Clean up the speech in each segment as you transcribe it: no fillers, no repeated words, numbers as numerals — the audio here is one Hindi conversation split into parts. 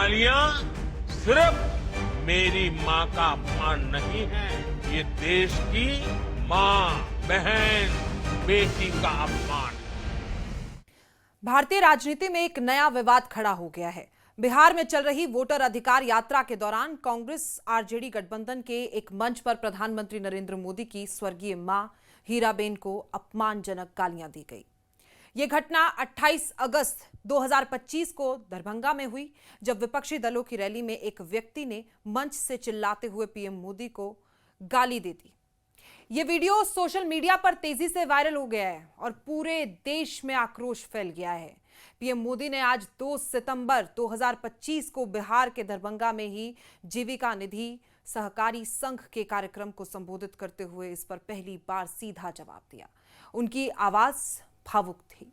गालियां सिर्फ मेरी मां का अपमान नहीं है, ये देश की मां, बहन, बेटी का अपमान है। भारतीय राजनीति में एक नया विवाद खड़ा हो गया है। बिहार में चल रही वोटर अधिकार यात्रा के दौरान कांग्रेस आरजेडी गठबंधन के एक मंच पर प्रधानमंत्री नरेंद्र मोदी की स्वर्गीय मां हीराबेन को अपमानजनक गालियां दी गई। यह घटना 28 अगस्त 2025 को दरभंगा में हुई, जब विपक्षी दलों की रैली में एक व्यक्ति ने मंच से चिल्लाते हुए पीएम मोदी को गाली दे दी। यह वीडियो सोशल मीडिया पर तेजी से वायरल हो गया है और पूरे देश में आक्रोश फैल गया है। पीएम मोदी ने आज 2 सितंबर 2025 को बिहार के दरभंगा में ही जीविका निधि सहकारी संघ के कार्यक्रम को संबोधित करते हुए इस पर पहली बार सीधा जवाब दिया। उनकी आवाज भावुक थी,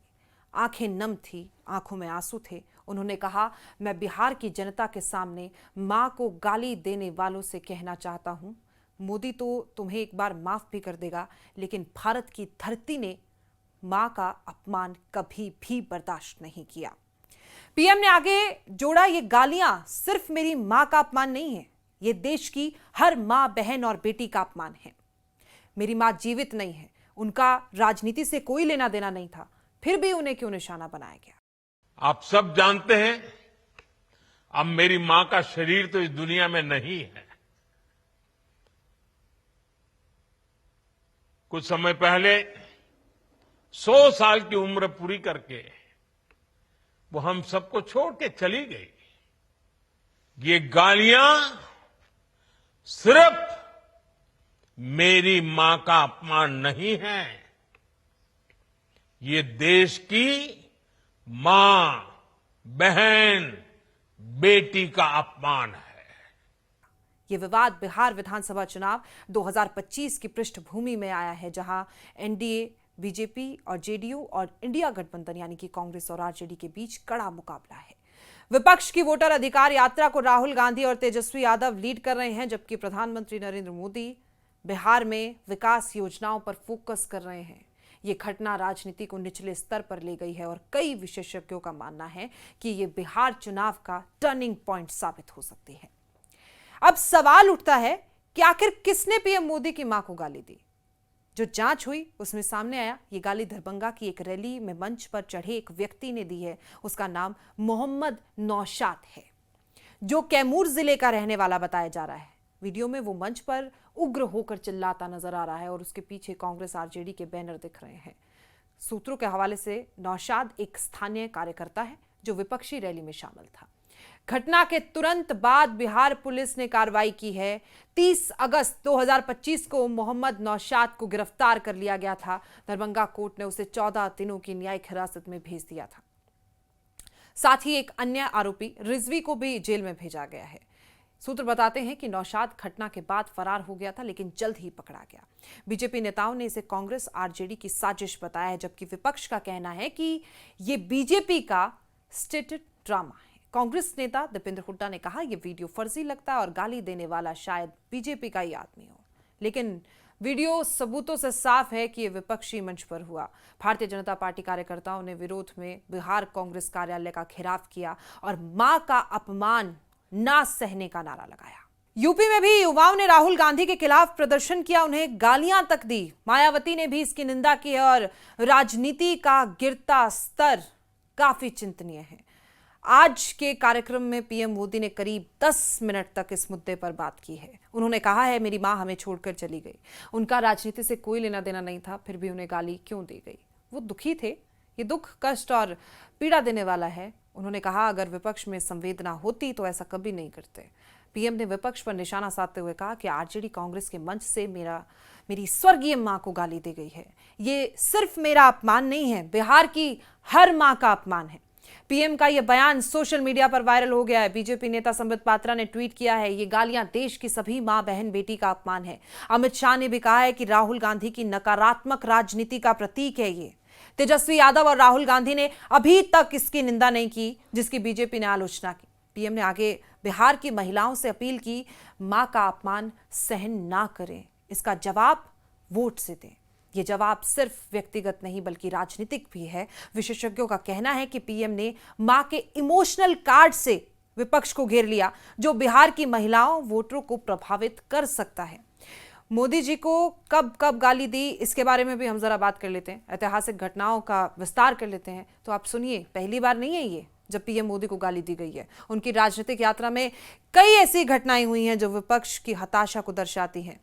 आंखें नम थी, आंखों में आंसू थे। उन्होंने कहा, मैं बिहार की जनता के सामने मां को गाली देने वालों से कहना चाहता हूं, मोदी तो तुम्हें एक बार माफ भी कर देगा, लेकिन भारत की धरती ने मां का अपमान कभी भी बर्दाश्त नहीं किया। पीएम ने आगे जोड़ा, ये गालियां सिर्फ मेरी मां का अपमान नहीं है, ये देश की हर मां, बहन और बेटी का अपमान है। मेरी मां जीवित नहीं है, उनका राजनीति से कोई लेना देना नहीं था, फिर भी उन्हें क्यों निशाना बनाया गया। आप सब जानते हैं, अब मेरी मां का शरीर तो इस दुनिया में नहीं है। कुछ समय पहले 100 साल की उम्र पूरी करके वो हम सबको छोड़ के चली गई। ये गालियां सिर्फ मेरी मां का अपमान नहीं है, ये देश की मां, बहन, बेटी का अपमान है। ये विवाद बिहार विधानसभा चुनाव 2025 की पृष्ठभूमि में आया है, जहां एनडीए, बीजेपी और जेडीयू और इंडिया गठबंधन यानी कि कांग्रेस और आरजेडी के बीच कड़ा मुकाबला है। विपक्ष की वोटर अधिकार यात्रा को राहुल गांधी और तेजस्वी यादव लीड कर रहे हैं, जबकि प्रधानमंत्री नरेंद्र मोदी बिहार में विकास योजनाओं पर फोकस कर रहे हैं। ये घटना राजनीति को निचले स्तर पर ले गई है और कई विशेषज्ञों का मानना है कि ये बिहार चुनाव का टर्निंग पॉइंट साबित हो सकती है। अब सवाल उठता है कि आखिर किसने पीएम मोदी की मां को गाली दी। जो जांच हुई उसमें सामने आया, ये गाली दरभंगा की एक रैली में मंच पर चढ़े एक व्यक्ति ने दी है। उसका नाम मोहम्मद नौशाद है, जो कैमूर जिले का रहने वाला बताया जा रहा है। वीडियो में वो मंच पर उग्र होकर चिल्लाता नजर आ रहा है और उसके पीछे कांग्रेस आरजेडी के बैनर दिख रहे हैं। सूत्रों के हवाले से नौशाद एक स्थानीय कार्यकर्ता है जो विपक्षी रैली में शामिल था। घटना के तुरंत बाद बिहार पुलिस ने कार्रवाई की है। 30 अगस्त 2025 को मोहम्मद नौशाद को गिरफ्तार कर लिया गया था। दरभंगा कोर्ट ने उसे 14 दिनों की न्यायिक हिरासत में भेज दिया था। साथ ही एक अन्य आरोपी रिजवी को भी जेल में भेजा गया है। सूत्र बताते हैं कि नौशाद घटना के बाद फरार हो गया था, लेकिन जल्द ही पकड़ा गया। बीजेपी नेताओं ने इसे कांग्रेस आरजेडी की साजिश बताया है, जबकि विपक्ष का कहना है कि यह बीजेपी का स्टेटेड ड्रामा है। कांग्रेस नेता दीपेंद्र हुड्डा ने कहा, यह वीडियो फर्जी लगता है और गाली देने वाला शायद बीजेपी का ही आदमी हो, लेकिन वीडियो सबूतों से साफ है कि यह विपक्षी मंच पर हुआ। भारतीय जनता पार्टी कार्यकर्ताओं ने विरोध में बिहार कांग्रेस कार्यालय का घेराव किया और मां का अपमान ना सहने का नारा लगाया। यूपी में भी युवाओं ने राहुल गांधी के खिलाफ प्रदर्शन किया, उन्हें गालियां तक दी। मायावती ने भी इसकी निंदा की है और राजनीति का गिरता स्तर काफी चिंतनीय है। आज के कार्यक्रम में पीएम मोदी ने करीब 10 मिनट तक इस मुद्दे पर बात की है। उन्होंने कहा है, मेरी मां हमें छोड़कर चली गई, उनका राजनीति से कोई लेना देना नहीं था, फिर भी उन्हें गाली क्यों दी गई। वो दुखी थे। ये दुख, कष्ट और पीड़ा देने वाला है। उन्होंने कहा, अगर विपक्ष में संवेदना होती तो ऐसा कभी नहीं करते। पीएम ने विपक्ष पर निशाना साधते हुए कहा कि आरजेडी कांग्रेस के मंच से मेरी स्वर्गीय मां को गाली दी गई है। ये सिर्फ मेरा अपमान नहीं है, बिहार की हर मां का अपमान है। पीएम का यह बयान सोशल मीडिया पर वायरल हो गया है। बीजेपी नेता संबित पात्रा ने ट्वीट किया है, ये गालियां देश की सभी मां, बहन, बेटी का अपमान है। अमित शाह ने भी कहा है कि राहुल गांधी की नकारात्मक राजनीति का प्रतीक है ये। तेजस्वी यादव और राहुल गांधी ने अभी तक इसकी निंदा नहीं की, जिसकी बीजेपी ने आलोचना की। पीएम ने आगे बिहार की महिलाओं से अपील की, मां का अपमान सहन ना करें, इसका जवाब वोट से दें। ये जवाब सिर्फ व्यक्तिगत नहीं बल्कि राजनीतिक भी है। विशेषज्ञों का कहना है कि पीएम ने मां के इमोशनल कार्ड से विपक्ष को घेर लिया जो बिहार की महिलाओं वोटरों को प्रभावित कर सकता है। मोदी जी को कब कब गाली दी, इसके बारे में भी हम जरा बात कर लेते हैं। ऐतिहासिक घटनाओं का विस्तार कर लेते हैं। तो आप सुनिए, पहली बार नहीं है ये जब पीएम मोदी को गाली दी गई है। उनकी राजनीतिक यात्रा में कई ऐसी घटनाएं हुई हैं जो विपक्ष की हताशा को दर्शाती हैं।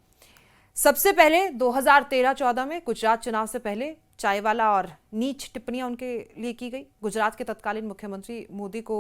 सबसे पहले 2013-14 में गुजरात चुनाव से पहले चायवाला और नीच टिप्पणियां उनके लिए की गई। गुजरात के तत्कालीन मुख्यमंत्री मोदी को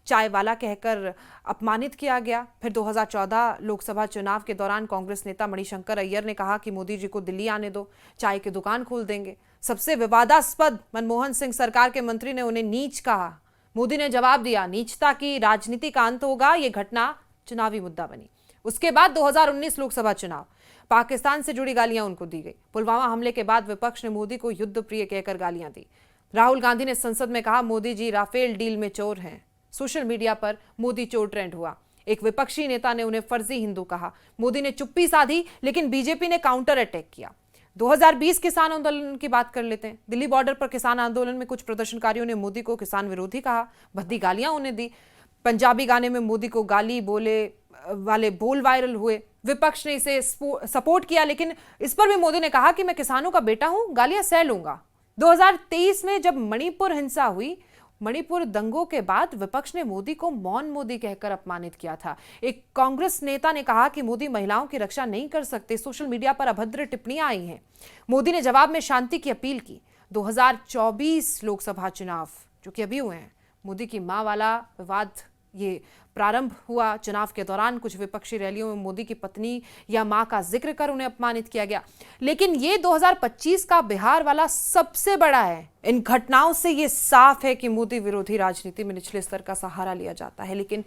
चायवाला कहकर अपमानित किया गया। फिर 2014 लोकसभा चुनाव के दौरान कांग्रेस नेता मणिशंकर अय्यर ने कहा कि मोदी जी को दिल्ली आने दो, चाय की दुकान खोल देंगे। सबसे विवादास्पद मनमोहन सिंह सरकार के मंत्री ने उन्हें नीच कहा। मोदी ने जवाब दिया, नीचता की राजनीति का अंत होगा। यह घटना चुनावी मुद्दा बनी। उसके बाद 2019 लोकसभा चुनाव, पाकिस्तान से जुड़ी गालियां उनको दी गई। पुलवामा हमले के बाद विपक्ष ने मोदी को युद्ध प्रिय कहकर गालियां दी। राहुल गांधी ने संसद में कहा, मोदी जी राफेल डील में चोर हैं। सोशल मीडिया पर मोदी चोर ट्रेंड हुआ। एक विपक्षी नेता ने उन्हें फर्जी हिंदू कहा। मोदी ने चुप्पी साधी, लेकिन बीजेपी ने काउंटर अटैक किया। 2020 किसान आंदोलन की बात कर लेते हैं। दिल्ली बॉर्डर पर किसान आंदोलन में कुछ प्रदर्शनकारियों ने मोदी को किसान विरोधी कहा, भद्दी गालियां उन्हें दी। पंजाबी गाने में मोदी को गाली बोले वाले बोल वायरल हुए। विपक्ष ने इसे सपोर्ट किया, लेकिन इस पर भी मोदी ने कहा कि मैं किसानों का बेटा हूं, गालियां सह लूंगा। 2023 में जब मणिपुर हिंसा हुई, मणिपुर दंगों के बाद विपक्ष ने मोदी को मौन मोदी कहकर अपमानित किया था। एक कांग्रेस नेता ने कहा कि मोदी महिलाओं की रक्षा नहीं कर सकते। सोशल मीडिया पर अभद्र टिप्पणियां आई हैं। मोदी ने जवाब में शांति की अपील की। 2024 लोकसभा चुनाव जो कि अभी हुए हैं, मोदी की मां वाला विवाद ये प्रारंभ हुआ। चुनाव के दौरान कुछ विपक्षी रैलियों में मोदी की पत्नी या मां का जिक्र कर उन्हें अपमानित किया गया। लेकिन ये 2025 का बिहार वाला सबसे बड़ा है। इन घटनाओं से ये साफ है कि मोदी विरोधी राजनीति में निचले स्तर का सहारा लिया जाता है, लेकिन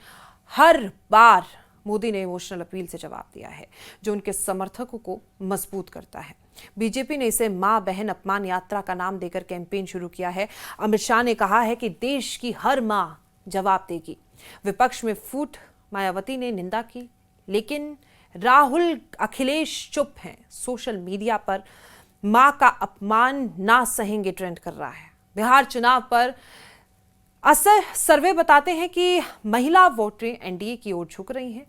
हर बार मोदी ने इमोशनल अपील से जवाब दिया है, जो उनके समर्थकों को मजबूत करता है। बीजेपी ने इसे मां बहन अपमान यात्रा का नाम देकर कैंपेन शुरू किया है। अमित शाह ने कहा है कि देश की हर मां जवाब देगी। विपक्ष में फूट मायावती ने निंदा की, लेकिन राहुल अखिलेश चुप हैं। सोशल मीडिया पर मां का अपमान ना सहेंगे ट्रेंड कर रहा है। बिहार चुनाव पर असर सर्वे बताते हैं कि महिला वोटरें एनडीए की ओर झुक रही हैं।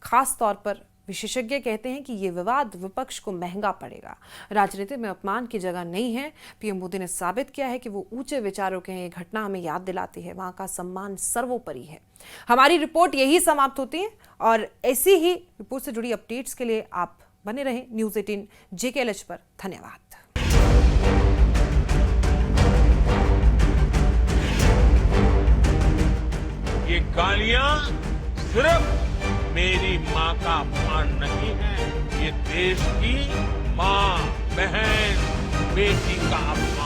खास तौर पर विशेषज्ञ कहते हैं कि ये विवाद विपक्ष को महंगा पड़ेगा। राजनीति में अपमान की जगह नहीं है। पीएम मोदी ने साबित किया है कि वो ऊंचे विचारों के हैं। ये घटना हमें याद दिलाती है वहां का सम्मान सर्वोपरि है। हमारी रिपोर्ट यही समाप्त होती है, और ऐसी ही रिपोर्ट से जुड़ी अपडेट्स के लिए आप बने रहें न्यूज़ 18 JKLH पर। धन्यवाद। ये गालियां सिर्फ मेरी मां का अपमान नहीं है, ये देश की मां, बहन, बेटी का अपमान